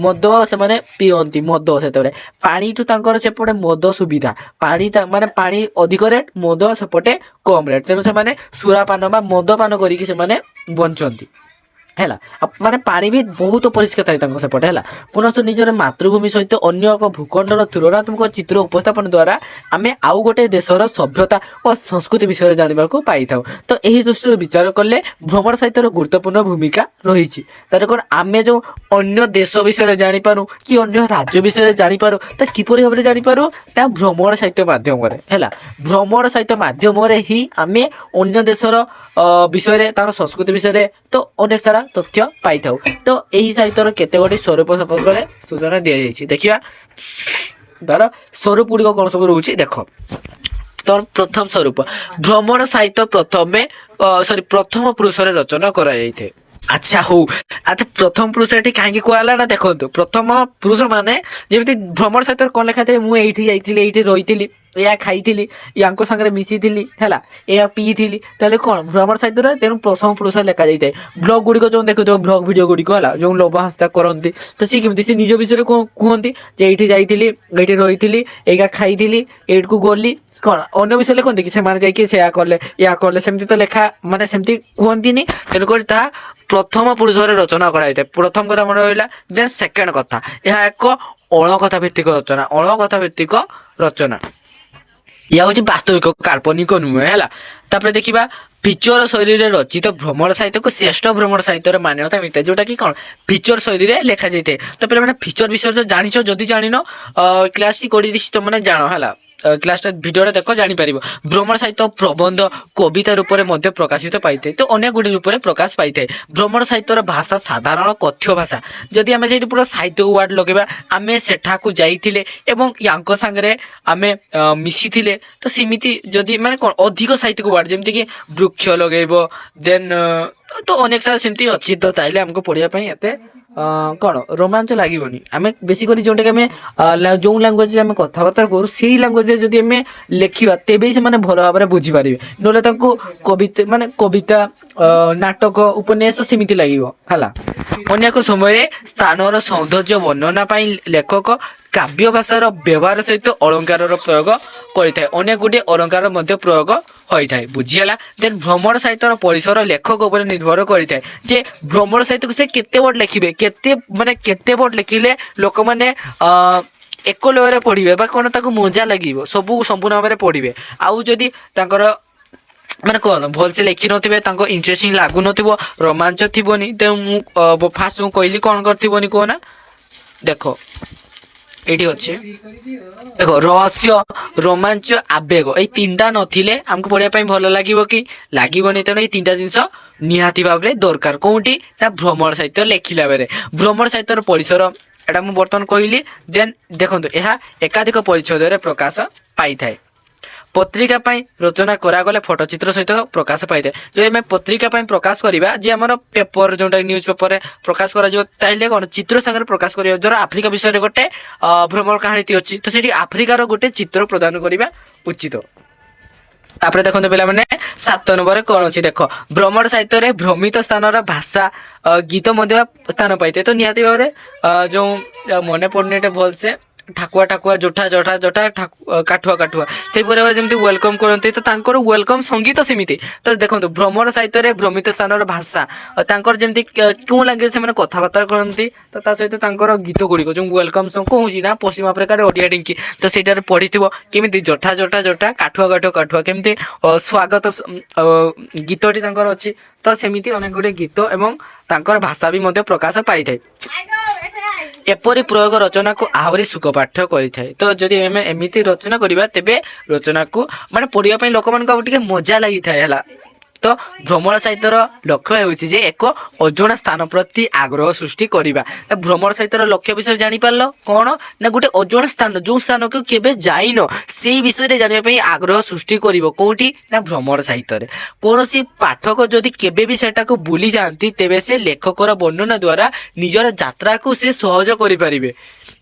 ମଦ ସେମାନେ ପିଅନ୍ତି ମଦ। ସେତେବେଳେ ପାଣିଠୁ ତାଙ୍କର ସେପଟେ ମଦ ସୁବିଧା ପାଣି ମାନେ ପାଣି ଅଧିକ ରେଟ୍ ମଦ ସେପଟେ କମ୍ ରେଟ୍ ତେଣୁ ସେମାନେ ସୁରାପାନ ବା ମଦ ପାନ କରିକି ସେମାନେ ବଞ୍ଚନ୍ତି ହେଲା। ମାନେ ପାଣି ବି ବହୁତ ପରିଷ୍କାର ଥାଏ ତାଙ୍କ ସେପଟେ ହେଲା। ପୁନଶ୍ଚ ନିଜର ମାତୃଭୂମି ସହିତ ଅନ୍ୟ ଏକ ଭୂଖଣ୍ଡର ତୁଳନାତ୍ମକ ଚିତ୍ର ଉପସ୍ଥାପନ ଦ୍ୱାରା ଆମେ ଆଉ ଗୋଟେ ଦେଶର ସଭ୍ୟତା ଓ ସଂସ୍କୃତି ବିଷୟରେ ଜାଣିବାକୁ ପାଇଥାଉ। ତ ଏହି ଦୃଷ୍ଟିରୁ ବିଚାର କଲେ ଭ୍ରମଣ ସାହିତ୍ୟର ଗୁରୁତ୍ୱପୂର୍ଣ୍ଣ ଭୂମିକା ରହିଛି। ତାର କ'ଣ ଆମେ ଯେଉଁ ଅନ୍ୟ ଦେଶ ବିଷୟରେ ଜାଣିପାରୁ କି ଅନ୍ୟ ରାଜ୍ୟ ବିଷୟରେ ଜାଣିପାରୁ ତା କିପରି ଭାବରେ ଜାଣିପାରୁ ନା ଭ୍ରମଣ ସାହିତ୍ୟ ମାଧ୍ୟମରେ ହେଲା। ଭ୍ରମଣ ସାହିତ୍ୟ ମାଧ୍ୟମରେ ହିଁ ଆମେ ଅନ୍ୟ ଦେଶର ବିଷୟରେ ତାର ସଂସ୍କୃତି ବିଷୟରେ ତ ଅନେକ ସାରା ତଥ୍ୟ ପାଇଥାଉ। ତ ଏହି ସାହିତ୍ୟର କେତେ ଗୋଟି ସ୍ୱରୂପ ସମ୍ପର୍କରେ ସୂଚନା ଦିଆଯାଇଛି। ଦେଖିବା ତାର ସ୍ୱରୂପ ଗୁଡ଼ିକ କ'ଣ ସବୁ ରହୁଛି ଦେଖ। ତ ପ୍ରଥମ ସ୍ୱରୂପ ଭ୍ରମଣ ସାହିତ୍ୟ ପ୍ରଥମ ପୁରୁଷରେ ରଚନା କରାଯାଇଥାଏ। ଆଚ୍ଛା ହଉ ଆଚ୍ଛା ପ୍ରଥମ ପୁରୁଷ ଏଠି କାହିଁକି କୁହାହେଲା ନା ଦେଖନ୍ତୁ ପ୍ରଥମ ପୁରୁଷ ମାନେ ଯେମିତି ଭ୍ରମଣ ସାହିତ୍ୟରେ କ'ଣ ଲେଖାଥାଏ ମୁଁ ଏଇଠି ଯାଇଥିଲି ଏଇଠି ରହିଥିଲି ଏହା ଖାଇଥିଲି ୟାଙ୍କ ସାଙ୍ଗରେ ମିଶିଥିଲି ହେଲା ଏହା ପିଇଥିଲି। ତାହେଲେ କ'ଣ ଭ୍ରମଣ ସାହିତ୍ୟରେ ତେଣୁ ପ୍ରଥମ ପୁରୁଷ ଲେଖା ଯାଇଥାଏ। ବ୍ଲଗ ଗୁଡ଼ିକ ଯେଉଁ ଦେଖୁଥିବ ବ୍ଲଗ ଭିଡ଼ିଓ ଗୁଡ଼ିକ ହେଲା ଯେଉଁ ଲୋଭ ହସ୍ତା କରନ୍ତି ତ ସିଏ କେମିତି ସେ ନିଜ ବିଷୟରେ କ'ଣ କୁହନ୍ତି ଯେ ଏଇଠି ଯାଇଥିଲି ଏଇଠି ରହିଥିଲି ଏଇଟା ଖାଇଥିଲି ଏଇଠିକୁ ଗଲି କ'ଣ ଅନ୍ୟ ବିଷୟରେ ଲେଖନ୍ତି କି ସେମାନେ ଯାଇକି ସେୟା କଲେ ଏହା କଲେ ସେମିତି ତ ଲେଖା ମାନେ ସେମିତି କୁହନ୍ତିନି। ତେଣୁକରି ତାହା ପ୍ରଥମ ପୁରୁଷରେ ରଚନା କରାଯାଇଥାଏ। ପ୍ରଥମ କଥା ମନେ ରହିଲା। ଦେନ୍ ସେକେଣ୍ଡ କଥା ଏହା ଏକ ଅଳକଥା ଭିତ୍ତିକ ରଚନା। ଅଳକଥା ଭିତ୍ତିକ ରଚନା ଏହା ହେଉଛି ବାସ୍ତବିକ କାଳ୍ପନିକ ନୁହେଁ ହେଲା। ତାପରେ ଦେଖିବା ଫିଚର ଶୈଳୀରେ ରଚିତ ଭ୍ରମଣ ସାହିତ୍ୟକୁ ଶ୍ରେଷ୍ଠ ଭ୍ରମଣ ସାହିତ୍ୟର ମାନ୍ୟତା ମିଳିଥାଏ ଯୋଉଟା କି କ'ଣ ଫିଚର ଶୈଳୀରେ ଲେଖାଯାଇଥାଏ। ତ ପିଲାମାନେ ଫିଚର ବିଷୟରେ ଜାଣିଛ ଯଦି ଜାଣିନ କ୍ଲାସଟି କରିଦେଇଛି ତମାନେ ଜାଣ ହେଲା। କ୍ଲାସଟା ଭିଡ଼ିଓଟା ଦେଖ ଜାଣିପାରିବ। ଭ୍ରମଣ ସାହିତ୍ୟ ପ୍ରବନ୍ଧ କବିତା ରୂପରେ ମଧ୍ୟ ପ୍ରକାଶିତ ପାଇଥାଏ। ତ ଅନେକ ଗୁଡ଼ିଏ ରୂପରେ ପ୍ରକାଶ ପାଇଥାଏ। ଭ୍ରମଣ ସାହିତ୍ୟର ଭାଷା ସାଧାରଣ কথ୍ୟ ଭାଷା। ଯଦି ଆମେ ସେଇଠି ପୁରା ସାହିତ୍ୟ ୱାର୍ଡ଼ ଲଗାଇବା ଆମେ ସେଠାକୁ ଯାଇଥିଲେ ଏବଂ ୟାଙ୍କ ସାଙ୍ଗରେ ଆମେ ମିଶିଥିଲେ ତ ସେମିତି ଯଦି ମାନେ କ'ଣ ଅଧିକ ସାହିତ୍ୟିକ ୱାର୍ଡ଼ ଯେମିତିକି ବୃକ୍ଷ ଲଗେଇବ ଦେନ୍ ତ ଅନେକ ସାରା ସେମିତି ଅଛି। ତ ତାଇଲେ ଆମକୁ ପଢ଼ିବା ପାଇଁ ଏତେ କ'ଣ ରୋମାଞ୍ଚ ଲାଗିବନି। ଆମେ ବେଶୀ କରି ଯେଉଁଟାକି ଆମେ ଯେଉଁ ଲାଙ୍ଗୁଏଜରେ ଆମେ କଥାବାର୍ତ୍ତା କରୁ ସେଇ ଲାଙ୍ଗୁଏଜରେ ଯଦି ଆମେ ଲେଖିବା ତେବେ ସେମାନେ ଭଲ ଭାବରେ ବୁଝିପାରିବେ। ନହେଲେ ତାଙ୍କୁ କବିତା ନାଟକ ଉପନ୍ୟାସ ସେମିତି ଲାଗିବ ହେଲା। ଅନେକ ସମୟରେ ସ୍ଥାନର ସୌନ୍ଦର୍ଯ୍ୟ ବର୍ଣ୍ଣନା ପାଇଁ ଲେଖକ କାବ୍ୟ ଭାଷାର ବ୍ୟବହାର ସହିତ ଅଳଙ୍କାରର ପ୍ରୟୋଗ କରିଥାଏ। ଅନେକ ଗୁଡ଼ିଏ ଅଳଙ୍କାର ମଧ୍ୟ ପ୍ରୟୋଗ ହୋଇଥାଏ। ବୁଝିହେଲା। ଦେନ୍ ଭ୍ରମଣ ସାହିତ୍ୟର ପରିସର ଲେଖକ ଉପରେ ନିର୍ଭର କରିଥାଏ ଯେ ଭ୍ରମଣ ସାହିତ୍ୟକୁ ସେ କେତେ ବର୍ଡ ଲେଖିବେ କେତେ ବର୍ଡ ଲେଖିଲେ ଲୋକମାନେ ଏକ ଲୟରେ ପଢ଼ିବେ ବା କ'ଣ ତାକୁ ମଜା ଲାଗିବ ସବୁ ସମ୍ପୂର୍ଣ୍ଣ ଭାବରେ ପଢ଼ିବେ। ଆଉ ଯଦି ତାଙ୍କର ମାନେ କ'ଣ ଭଲସେ ଲେଖିନଥିବେ ତାଙ୍କ ଇଣ୍ଟରେଷ୍ଟିଂ ଲାଗୁନଥିବ ରୋମାଞ୍ଚ ଥିବନି ତେଣୁ ମୁଁ ଫାଷ୍ଟ ମୁଁ କହିଲି କ'ଣ କରିଥିବନି କୁହନା ଦେଖ ଏଇଠି ଅଛି ଦେଖ ରହସ୍ୟ ରୋମାଞ୍ଚ ଆବେଗ ଏଇ ତିନିଟା ନଥିଲେ ଆମକୁ ପଢ଼ିବା ପାଇଁ ଭଲ ଲାଗିବ କି ଲାଗିବନି। ତେଣୁ ଏଇ ତିନିଟା ଜିନିଷ ନିହାତି ଭାବରେ ଦରକାର କୋଉଠି ନା ଭ୍ରମଣ ସାହିତ୍ୟ ଲେଖିଲା ବେଳେ ଭ୍ରମଣ ସାହିତ୍ୟର ପରିସର ଏଟା ମୁଁ ବର୍ତ୍ତମାନ କହିଲି ଦେନ୍ ଦେଖନ୍ତୁ ଏହା ଏକାଧିକ ପରିଚ୍ଛେଦରେ ପ୍ରକାଶ ପାଇଥାଏ ପତ୍ରିକା ପାଇଁ ରଚନା କରାଗଲେ ଫଟୋଚିତ୍ର ସହିତ ପ୍ରକାଶ ପାଇଥାଏ ଯଦି ଆମେ ପତ୍ରିକା ପାଇଁ ପ୍ରକାଶ କରିବା ଯେ ଆମର ପେପର ଯୋଉଟା ନ୍ୟୁଜ ପେପରରେ ପ୍ରକାଶ କରାଯିବ ତାହେଲେ କ'ଣ ଚିତ୍ର ସାଙ୍ଗରେ ପ୍ରକାଶ କରିବା ଧର ଆଫ୍ରିକା ବିଷୟରେ ଗୋଟେ ଭ୍ରମଣ କାହାଣୀଟି ଅଛି ତ ସେଠି ଆଫ୍ରିକାର ଗୋଟେ ଚିତ୍ର ପ୍ରଦାନ କରିବା ଉଚିତ ତାପରେ ଦେଖନ୍ତୁ ପିଲାମାନେ 7 ନମ୍ବରରେ କ'ଣ ଅଛି ଦେଖ ଭ୍ରମଣ ସାହିତ୍ୟରେ ଭ୍ରମିତ ସ୍ଥାନର ଭାଷା ଗୀତ ମଧ୍ୟ ସ୍ଥାନ ପାଇଥାଏ ତ ନିହାତି ଭାବରେ ଯୋଉ ମନେ ପଡୁନି ଏଟା ଭଲସେ ଠାକୁଆ ଠାକୁଆ ଜୋଠା ଜୋଠା ଜୋଠା କାଠୁଆ କାଠୁଆ ସେଇପରି ଭାବରେ ଯେମିତି ୱେଲକମ୍ କରନ୍ତି ତ ତାଙ୍କର ୱେଲକମ୍ ସଙ୍ଗୀତ ସେମିତି ତ ଦେଖନ୍ତୁ ଭ୍ରମଣ ସାହିତ୍ୟରେ ଭ୍ରମିତ ସ୍ଥାନର ଭାଷା ତାଙ୍କର ଯେମିତି କେଉଁ ଲାଙ୍ଗୁଏଜ ସେମାନେ କଥାବାର୍ତ୍ତା କରନ୍ତି ତ ତା ସହିତ ତାଙ୍କର ଗୀତ ଗୁଡ଼ିକ ଯେଉଁ ୱେଲକମ୍ ସଙ୍ଗ କହୁଛି ନା ପଶ୍ଚିମ ଆଫ୍ରିକାରେ ଓଡ଼ିଆ ଡିଙ୍କି ତ ସେଇଟାରେ ପଢିଥିବ କେମିତି ଜୋଠା ଜୋଠା ଜୋଠା କାଠୁଆ କାଠୁଆ କାଠୁଆ କେମିତି ସ୍ୱାଗତ ଗୀତଟି ତାଙ୍କର ଅଛି ତ ସେମିତି ଅନେକ ଗୁଡ଼ିଏ ଗୀତ ଏବଂ ତାଙ୍କର ଭାଷା ବି ମଧ୍ୟ ପ୍ରକାଶ ପାଇଥାଏ ଏପରି ପ୍ରୟୋଗ ରଚନାକୁ ଆହୁରି ସୁଖପାଠ୍ୟ କରିଥାଏ ତ ଯଦି ଆମେ ଏମିତି ରଚନା କରିବା ତେବେ ରଚନାକୁ ମାନେ ପଢିବା ପାଇଁ ଲୋକମାନଙ୍କୁ ଆଉ ଟିକେ ମଜା ଲାଗିଥାଏ ହେଲା ତ ଭ୍ରମଣ ସାହିତ୍ୟର ଲକ୍ଷ୍ୟ ହେଉଛି ଯେ ଏକ ଅଜଣା ସ୍ଥାନ ପ୍ରତି ଆଗ୍ରହ ସୃଷ୍ଟି କରିବା ଭ୍ରମଣ ସାହିତ୍ୟର ଲକ୍ଷ୍ୟ ବିଷୟରେ ଜାଣିପାରିଲ କ'ଣ ନା ଗୋଟେ ଅଜଣା ସ୍ଥାନ ଯେଉଁ ସ୍ଥାନକୁ କେବେ ଯାଇନ ସେଇ ବିଷୟରେ ଜାଣିବା ପାଇଁ ଆଗ୍ରହ ସୃଷ୍ଟି କରିବ କୋଉଠି ନା ଭ୍ରମଣ ସାହିତ୍ୟରେ କୌଣସି ପାଠକ ଯଦି କେବେ ବି ସେଟାକୁ ଭୁଲି ଯାଆନ୍ତି ତେବେ ସେ ଲେଖକର ବର୍ଣ୍ଣନା ଦ୍ୱାରା ନିଜର ଯାତ୍ରାକୁ ସେ ସହଜ କରିପାରିବେ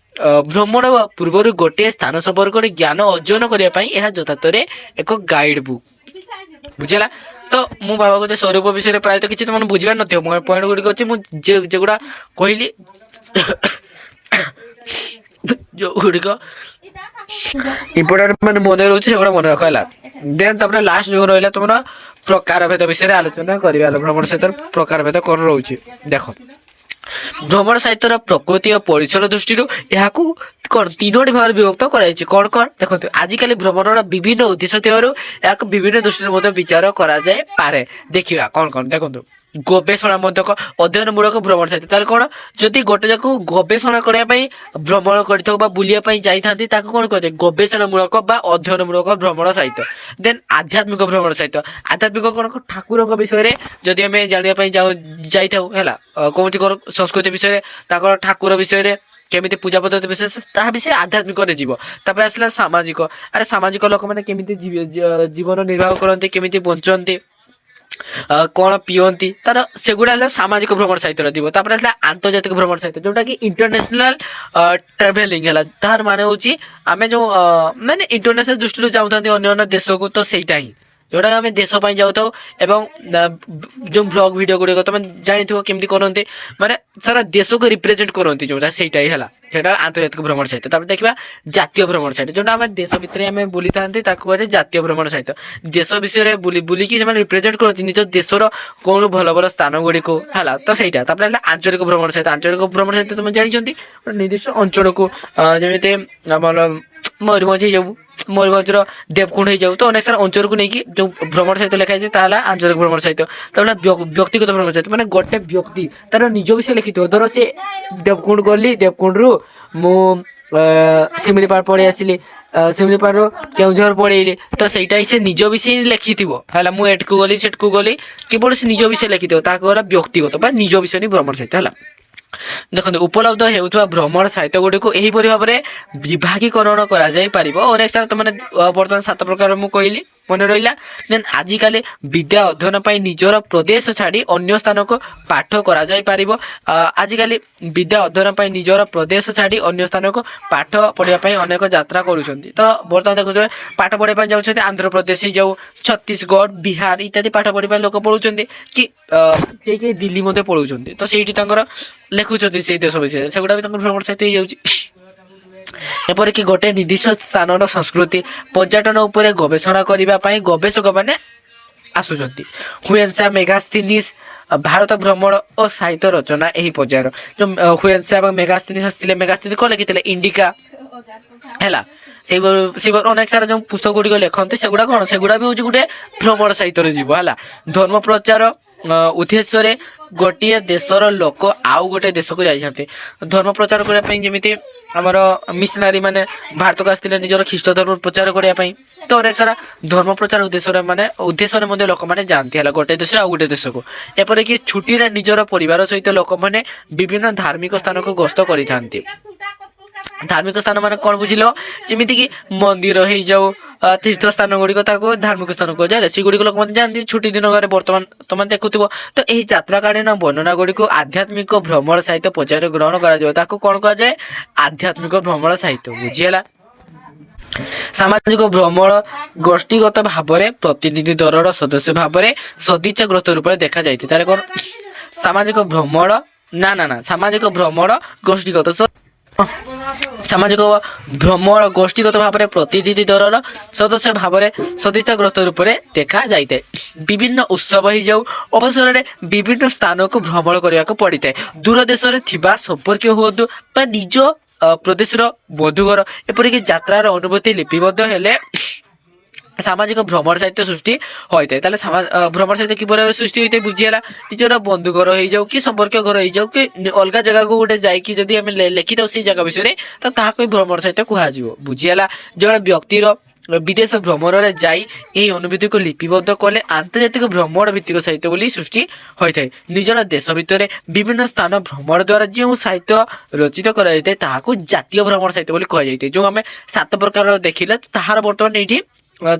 ଭ୍ରମଣ ପୂର୍ବରୁ ଗୋଟିଏ ସ୍ଥାନ ସମ୍ପର୍କରେ ଜ୍ଞାନ ଅର୍ଜନ କରିବା ପାଇଁ ଏହା ଯଥାର୍ଥରେ ଏକ ଗାଇଡ ବୁକ୍ ବୁଝିଲା ତ ମୁଁ ଭାବୁଛି ଯେ ସ୍ୱରୂପ ବିଷୟରେ ପ୍ରାୟତଃ କିଛି ତମେ ବୁଝିବାର ନଥିବ ମୋ ପଏଣ୍ଟ ଗୁଡ଼ିକ ଅଛି ମୁଁ ଯେଗୁଡ଼ା କହିଲି ଯୋଉଗୁଡ଼ିକ ଇମ୍ପୋର୍ଟାଣ୍ଟ ମାନେ ମନେ ରହୁଛି ସେଗୁଡ଼ା ମନେ ରଖ ହେଲା ଦେନ୍ ତାପରେ ଲାଷ୍ଟ ଯୋଉ ରହିଲା ତମର ପ୍ରକାର ଭେଦ ବିଷୟରେ ଆଲୋଚନା କରିବା ଭ୍ରମଣ ସାହିତ୍ୟର ପ୍ରକାର ଭେଦ କ'ଣ ରହୁଛି ଦେଖ ଭ୍ରମଣ ସାହିତ୍ୟର ପ୍ରକୃତି ଓ ପରିସର ଦୃଷ୍ଟିରୁ ଏହାକୁ କ'ଣ ତିନୋଟି ଭାବରେ ବିଭକ୍ତ କରାଯାଇଛି କ'ଣ କ'ଣ ଦେଖନ୍ତୁ ଆଜିକାଲି ଭ୍ରମଣର ବିଭିନ୍ନ ଉଦ୍ଦେଶ୍ୟ ଥିବାରୁ ଏହାକୁ ବିଭିନ୍ନ ଦୃଷ୍ଟିରୁ ମଧ୍ୟ ବିଚାର କରାଯାଇପାରେ ଦେଖିବା କ'ଣ କ'ଣ ଦେଖନ୍ତୁ ଗବେଷଣାମୂଳକ ଅଧ୍ୟୟନମୂଳକ ଭ୍ରମଣ ସାହିତ୍ୟ ତାହେଲେ କ'ଣ ଯଦି ଗୋଟେ ଯାକୁ ଗବେଷଣା କରିବା ପାଇଁ ଭ୍ରମଣ କରିଥାଉ ବା ବୁଲିବା ପାଇଁ ଯାଇଥାନ୍ତି ତାକୁ କ'ଣ କୁହାଯାଏ ଗବେଷଣାମୂଳକ ବା ଅଧ୍ୟୟନମୂଳକ ଭ୍ରମଣ ସାହିତ୍ୟ ଦେନ୍ ଆଧ୍ୟାତ୍ମିକ ଭ୍ରମଣ ସାହିତ୍ୟ ଆଧ୍ୟାତ୍ମିକ କ'ଣ ଠାକୁରଙ୍କ ବିଷୟରେ ଯଦି ଆମେ ଜାଣିବା ପାଇଁ ଯାଇଥାଉ ହେଲା କୋଉଠି କ'ଣ ସଂସ୍କୃତି ବିଷୟରେ ତାଙ୍କର ଠାକୁର ବିଷୟରେ କେମିତି ପୂଜା ପଦ୍ଧତି ବିଷୟରେ ତାହା ବିଷୟରେ ଆଧ୍ୟାତ୍ମିକରେ ଯିବ ତାପରେ ଆସିଲା ସାମାଜିକ ଆରେ ସାମାଜିକ ଲୋକମାନେ କେମିତି ଜୀବନ ନିର୍ବାହ କରନ୍ତି କେମିତି ବଞ୍ଚନ୍ତି କ'ଣ ପିଅନ୍ତି ତାର ସେଗୁଡ଼ା ହେଲା ସାମାଜିକ ଭ୍ରମଣ ସାହିତ୍ୟରେ ଯିବ ତାପରେ ଆସିଲା ଆନ୍ତର୍ଜାତିକ ଭ୍ରମଣ ସାହିତ୍ୟ ଯୋଉଟାକି ଇଣ୍ଟରନ୍ୟାସନାଲ ଟ୍ରାଭେଲିଂ ହେଲା ତାହାର ମାନେ ହେଉଛି ଆମେ ଯେଉଁ ମାନେ ଇଣ୍ଟରନ୍ୟାସନାଲ ଦୃଷ୍ଟିରୁ ଯାଉଥାନ୍ତି ଅନ୍ୟ ଅନ୍ୟ ଦେଶକୁ ତ ସେଇଟା ହିଁ ଯୋଉଟାକି ଆମେ ଦେଶ ପାଇଁ ଯାଉଥାଉ ଏବଂ ଯେଉଁ ବ୍ଲଗ ଭିଡ଼ିଓ ଗୁଡ଼ିକ ତମେ ଜାଣିଥିବ କେମିତି କରନ୍ତି ମାନେ ସାରା ଦେଶକୁ ରିପ୍ରେଜେଣ୍ଟ କରନ୍ତି ଯୋଉଟା ସେଇଟା ହିଁ ହେଲା ସେଇଟା ଆନ୍ତର୍ଜାତିକ ଭ୍ରମଣ ସାହିତ୍ୟ ତାପରେ ଦେଖିବା ଜାତୀୟ ଭ୍ରମଣ ସାହିତ୍ୟ ଯୋଉଟା ଆମେ ଦେଶ ଭିତରେ ଆମେ ବୁଲିଥାନ୍ତି ତାକୁ କୁହାଯାଏ ଜାତୀୟ ଭ୍ରମଣ ସାହିତ୍ୟ ଦେଶ ବିଷୟରେ ବୁଲିକି ସେମାନେ ରିପ୍ରେଜେଣ୍ଟ କରନ୍ତି ନିଜ ଦେଶର କ'ଣ ଭଲ ଭଲ ସ୍ଥାନ ଗୁଡ଼ିକୁ ହେଲା ତ ସେଇଟା ତାପରେ ହେଲା ଆଞ୍ଚଳିକ ଭ୍ରମଣ ସାହିତ୍ୟ ଆଞ୍ଚଳିକ ଭ୍ରମଣ ସାହିତ୍ୟ ତମେ ଜାଣିଛନ୍ତି ଗୋଟେ ନିର୍ଦ୍ଦିଷ୍ଟ ଅଞ୍ଚଳକୁ ଯେମିତି ଆମର ମୟୂରଭଞ୍ଜ ହେଇଯାଉ ମୟୂରଭଞ୍ଜର ଦେବକୁଣ୍ଡ ହେଇଯାଉ ତ ଅନେକ ସାରା ଅଞ୍ଚଳକୁ ନେଇକି ଯେଉଁ ଭ୍ରମଣ ସାହିତ୍ୟ ଲେଖା ହେଇଛି ତାହେଲା ଆଞ୍ଚଳିକ ଭ୍ରମଣ ସାହିତ୍ୟ ତାହେଲେ ବ୍ୟକ୍ତିଗତ ଭ୍ରମଣ ସାହିତ୍ୟ ମାନେ ଗୋଟେ ବ୍ୟକ୍ତି ତାର ନିଜ ବିଷୟ ଲେଖିଥିବ ଧର ସେ ଦେବକୁଣ୍ଡ ଗଲି ଦେବକୁଣ୍ଡରୁ ମୁଁ ଶିମିଳିପାଳ ପଳେଇ ଆସିଲି ଶିମିଳିପାଳରୁ କେଉଁଝର ପଳେଇଲି ତ ସେଇଟା ହିଁ ସେ ନିଜ ବିଷୟ ଲେଖିଥିବ ହେଲା ମୁଁ ଏଠକୁ ଗଲି ସେଠକୁ ଗଲି କେବଳ ସେ ନିଜ ବିଷୟ ଲେଖିଥିବ ତାକୁ ହେଲା ବ୍ୟକ୍ତିଗତ ବା ନିଜ ବିଷୟ ନେଇ ଭ୍ରମଣ ସାହିତ୍ୟ ହେଲା ଦେଖନ୍ତୁ ଉପଲବ୍ଧ ହେଉଥିବା ଭ୍ରମଣ ସାହିତ୍ୟ ଗୁଡ଼ିକୁ ଏହିପରି ଭାବରେ ବିଭାଗୀକରଣ କରାଯାଇପାରିବ ଅନେକ ସାରା ତ ମାନେ ବର୍ତ୍ତମାନ 7 ପ୍ରକାର ମୁଁ କହିଲି ମନେ ରହିଲା ଦେନ୍ ଆଜିକାଲି ବିଦ୍ୟା ଅଧ୍ୟୟନ ପାଇଁ ନିଜର ପ୍ରଦେଶ ଛାଡ଼ି ଅନ୍ୟ ସ୍ଥାନକୁ ପାଠ କରାଯାଇପାରିବ ଆଜିକାଲି ବିଦ୍ୟା ଅଧ୍ୟୟନ ପାଇଁ ନିଜର ପ୍ରଦେଶ ଛାଡ଼ି ଅନ୍ୟ ସ୍ଥାନକୁ ପାଠ ପଢ଼ିବା ପାଇଁ ଅନେକ ଯାତ୍ରା କରୁଛନ୍ତି ତ ବର୍ତ୍ତମାନ ଦେଖୁଥିବେ ପାଠ ପଢ଼ିବା ପାଇଁ ଯାଉଛନ୍ତି ଆନ୍ଧ୍ରପ୍ରଦେଶ ହେଇଯାଉ ଛତିଶଗଡ଼ ବିହାର ଇତ୍ୟାଦି ପାଠ ପଢ଼ିବା ପାଇଁ ଲୋକ ପଢ଼ୁଛନ୍ତି କି କେହି ଦିଲ୍ଲୀ ମଧ୍ୟ ପଢ଼ୁଛନ୍ତି ତ ସେଇଠି ତାଙ୍କର ଲେଖୁଛନ୍ତି ସେଇ ଦେଶ ବିଷୟରେ ସେଗୁଡ଼ା ବି ତାଙ୍କର ଭ୍ରମଣ ସାହିତ୍ୟ ହେଇଯାଉଛି ଏପରିକି ଗୋଟେ ନିର୍ଦ୍ଦିଷ୍ଟ ସ୍ଥାନର ସଂସ୍କୃତି ପର୍ଯ୍ୟଟନ ଉପରେ ଗବେଷଣା କରିବା ପାଇଁ ଗବେଷକ ମାନେ ଆସୁଛନ୍ତି ହୁଏନ୍ସା ମେଗାସ୍ଥିନିସ୍ ଭାରତ ଭ୍ରମଣ ଓ ସାହିତ୍ୟ ରଚନା ଏହି ପର୍ଯ୍ୟାୟର ଯେଉଁ ହୁଏନ୍ସା ଏବଂ ମେଗାସ୍ଥିନିସ୍ ଆସିଥିଲେ ମେଗାସ୍ଥିନିସ୍ କ'ଣ ଲେଖିଥିଲେ ଇଣ୍ଡିକା ହେଲା ସେଇଭଳି ଅନେକ ସାରା ଯେଉଁ ପୁସ୍ତକ ଗୁଡ଼ିକ ଲେଖନ୍ତି ସେଗୁଡ଼ା କ'ଣ ସେଗୁଡ଼ା ବି ହେଉଛି ଗୋଟେ ଭ୍ରମଣ ସାହିତ୍ୟରେ ଯିବ ହେଲା ଧର୍ମ ପ୍ରଚାର ଉଦ୍ଦେଶ୍ୟରେ ଗୋଟିଏ ଦେଶର ଲୋକ ଆଉ ଗୋଟେ ଦେଶକୁ ଯାଇଛନ୍ତି ଧର୍ମ ପ୍ରଚାର କରିବା ପାଇଁ। ଯେମିତି ଆମର ମିଶନାରୀ ମାନେ ଭାରତକୁ ଆସିଥିଲେ ନିଜର ଖ୍ରୀଷ୍ଟ ଧର୍ମ ପ୍ରଚାର କରିବା ପାଇଁ। ତ ଅନେକ ସାରା ଧର୍ମ ପ୍ରଚାର ଉଦ୍ଦେଶ୍ୟରେ ମଧ୍ୟ ଲୋକମାନେ ଯାଆନ୍ତି ହେଲା ଗୋଟେ ଦେଶ ଆଉ ଗୋଟେ ଦେଶକୁ। ଏପରିକି ଛୁଟିରେ ନିଜର ପରିବାର ସହିତ ଲୋକମାନେ ବିଭିନ୍ନ ଧାର୍ମିକ ସ୍ଥାନକୁ ଗସ୍ତ କରିଥାନ୍ତି। ଧାର୍ମିକ ସ୍ଥାନ ମାନେ କଣ ବୁଝିଲ? ଯେମିତିକି ମନ୍ଦିର ହେଇଯାଉ, ତୀର୍ଥ ସ୍ଥାନ ଗୁଡ଼ିକ ତାକୁ ଧାର୍ମିକ ସ୍ଥାନ କୁହାଯାଏ। ସେଗୁଡ଼ିକ ଲୋକମାନେ ଯାଆନ୍ତି ଛୁଟି ଦିନ ଘରେ। ବର୍ତ୍ତମାନ ତମେ ଦେଖୁଥିବ ତ ଏହି ଯାତ୍ରାକାଳୀନ ବର୍ଣ୍ଣନା ଗୁଡ଼ିକୁ ଆଧ୍ୟାତ୍ମିକ ଭ୍ରମଣ ସାହିତ୍ୟ ପର୍ଯ୍ୟାୟରେ ଗ୍ରହଣ କରାଯିବ। ତାକୁ କଣ କୁହାଯାଏ? ଆଧ୍ୟାତ୍ମିକ ଭ୍ରମଣ ସାହିତ୍ୟ। ବୁଝିହେଲା? ସାମାଜିକ ଭ୍ରମଣ ଗୋଷ୍ଠୀଗତ ଭାବରେ ପ୍ରତିନିଧି ଦଳର ସଦସ୍ୟ ଭାବରେ ସଦିଚ୍ଛାଗ୍ରସ୍ତ ରୂପରେ ଦେଖାଯାଇଥାଏ। ତାହେଲେ କଣ ସାମାଜିକ ଭ୍ରମଣ? ନା ସାମାଜିକ ଭ୍ରମଣ ଗୋଷ୍ଠୀଗତ ସାମାଜିକ ଭ୍ରମଣ ଗୋଷ୍ଠୀଗତ ଭାବରେ ପ୍ରତିନିଧି ଦଳର ସଦସ୍ୟ ଭାବରେ ସଦିଚ୍ଛାଗ୍ରସ୍ତ ରୂପରେ ଦେଖାଯାଇଥାଏ। ବିଭିନ୍ନ ଉତ୍ସବ ହେଇଯାଉ ଅବସରରେ ବିଭିନ୍ନ ସ୍ଥାନକୁ ଭ୍ରମଣ କରିବାକୁ ପଡ଼ିଥାଏ। ଦୂର ଦେଶରେ ଥିବା ସମ୍ପର୍କୀୟ ହୁଅନ୍ତୁ ବା ନିଜ ପ୍ରଦେଶର ବଧୁଘର ଏପରିକି ଯାତ୍ରାର ଅନୁଭୂତି ଲିପିବଦ୍ଧ ହେଲେ ସାମାଜିକ ଭ୍ରମଣ ସାହିତ୍ୟ ସୃଷ୍ଟି ହୋଇଥାଏ। ତାହେଲେ ଭ୍ରମଣ ସାହିତ୍ୟ କିପରି ଭାବେ ସୃଷ୍ଟି ହୋଇଥାଏ ବୁଝିହେଲା? ନିଜର ବନ୍ଧୁ ଘର ହେଇଯାଉ କି ସମ୍ପର୍କୀୟ ଘର ହେଇଯାଉ କି ଅଲଗା ଜାଗାକୁ ଗୋଟେ ଯାଇକି ଯଦି ଆମେ ଲେଖିଥାଉ ସେଇ ଜାଗା ବିଷୟରେ ତ ତାହାକୁ ଭ୍ରମଣ ସାହିତ୍ୟ କୁହାଯିବ। ବୁଝିହେଲା? ଜଣେ ବ୍ୟକ୍ତିର ବିଦେଶ ଭ୍ରମଣରେ ଯାଇ ଏହି ଅନୁଭୂତିକୁ ଲିପିବଦ୍ଧ କଲେ ଆନ୍ତର୍ଜାତିକ ଭ୍ରମଣ ଭିତ୍ତିକ ସାହିତ୍ୟ ବୋଲି ସୃଷ୍ଟି ହୋଇଥାଏ। ନିଜର ଦେଶ ଭିତରେ ବିଭିନ୍ନ ସ୍ଥାନ ଭ୍ରମଣ ଦ୍ୱାରା ଯେଉଁ ସାହିତ୍ୟ ରଚିତ କରାଯାଇଥାଏ ତାହାକୁ ଜାତୀୟ ଭ୍ରମଣ ସାହିତ୍ୟ ବୋଲି କୁହାଯାଇଥାଏ। ଯେଉଁ ଆମେ 7 ପ୍ରକାର ଦେଖିଲେ ତାହାର ବର୍ତ୍ତମାନ ଏଇଠି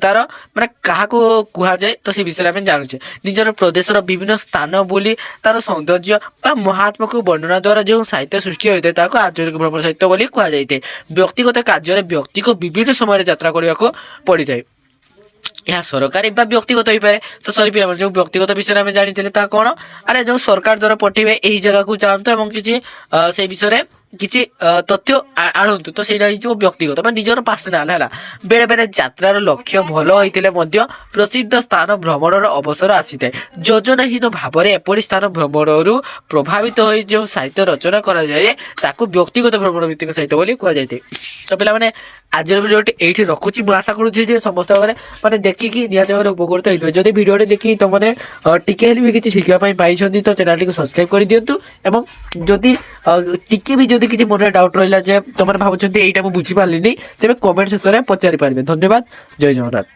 ତାର ମାନେ କାହାକୁ କୁହାଯାଏ ତ ସେ ବିଷୟରେ ଆମେ ଜାଣୁଛେ। ନିଜର ପ୍ରଦେଶର ବିଭିନ୍ନ ସ୍ଥାନ ବୋଲି ତାର ସୌନ୍ଦର୍ଯ୍ୟ ବା ମହାତ୍ମାକୁ ବର୍ଣ୍ଣନା ଦ୍ୱାରା ଯେଉଁ ସାହିତ୍ୟ ସୃଷ୍ଟି ହୋଇଥାଏ ତାହାକୁ ଆଞ୍ଚଳିକ ଭ୍ରମଣ ସାହିତ୍ୟ ବୋଲି କୁହାଯାଇଥାଏ। ବ୍ୟକ୍ତିଗତ କାର୍ଯ୍ୟରେ ବ୍ୟକ୍ତିକୁ ବିଭିନ୍ନ ସମୟରେ ଯାତ୍ରା କରିବାକୁ ପଡ଼ିଥାଏ। ଏହା ସରକାରୀ ବା ବ୍ୟକ୍ତିଗତ ହେଇପାରେ। ତ ସରି ପିଲାମାନେ ଯେଉଁ ବ୍ୟକ୍ତିଗତ ବିଷୟରେ ଆମେ ଜାଣିଥିଲେ ତାହା କଣ? ଆରେ ଯେଉଁ ସରକାର ଦ୍ୱାରା ପଠେଇବେ ଏହି ଜାଗାକୁ ଯାଆନ୍ତୁ ଏବଂ କିଛି ସେଇ ବିଷୟରେ କିଛି ତଥ୍ୟ ଆଣନ୍ତୁ ତ ସେଇଟା ହେଇଯିବ ବ୍ୟକ୍ତିଗତ ବା ନିଜର ପାର୍ସନାଲ ହେଲା। ବେଳେ ବେଳେ ଯାତ୍ରାର ଲକ୍ଷ୍ୟ ଭଲ ହୋଇଥିଲେ ମଧ୍ୟ ପ୍ରସିଦ୍ଧ ସ୍ଥାନ ଭ୍ରମଣର ଅବସର ଆସିଥାଏ। ଯୋଜନାହୀନ ଭାବରେ ଏପରି ସ୍ଥାନ ଭ୍ରମଣରୁ ପ୍ରଭାବିତ ହୋଇ ଯେଉଁ ସାହିତ୍ୟ ରଚନା କରାଯାଏ ତାକୁ ବ୍ୟକ୍ତିଗତ ଭ୍ରମଣ ଭିତ୍ତିକ ସାହିତ୍ୟ ବୋଲି କୁହାଯାଇଥାଏ। ତ ପିଲାମାନେ ଆଜିର ଭିଡ଼ିଓଟି ଏଇଠି ରଖୁଛି। ମୁଁ ଆଶା କରୁଛି ଯେ ସମସ୍ତେ ମାନେ ଦେଖିକି ନିହାତି ଭାବରେ ଉପକୃତ ହେଇଥିବେ। ଯଦି ଭିଡ଼ିଓଟି ଦେଖିକି ତମମାନେ ଟିକେ ହେଲେ ବି କିଛି ଶିଖିବା ପାଇଁ ପାଇଛନ୍ତି ତ ଚ୍ୟାନେଲଟିକୁ ସବସ୍କ୍ରାଇବ କରିଦିଅନ୍ତୁ। ଏବଂ ଯଦି ଟିକେ ବି ଯଦି କିଛି ମନରେ ଡାଉଟ୍ ରହିଲା ଯେ ତମମାନେ ଭାବୁଛନ୍ତି ଏଇଟା ମୁଁ ବୁଝିପାରିଲିନି ତେବେ କମେଣ୍ଟ ସେକ୍ସନରେ ପଚାରି ପାରିବେ। ଧନ୍ୟବାଦ। ଜୟ ଜଗନ୍ନାଥ।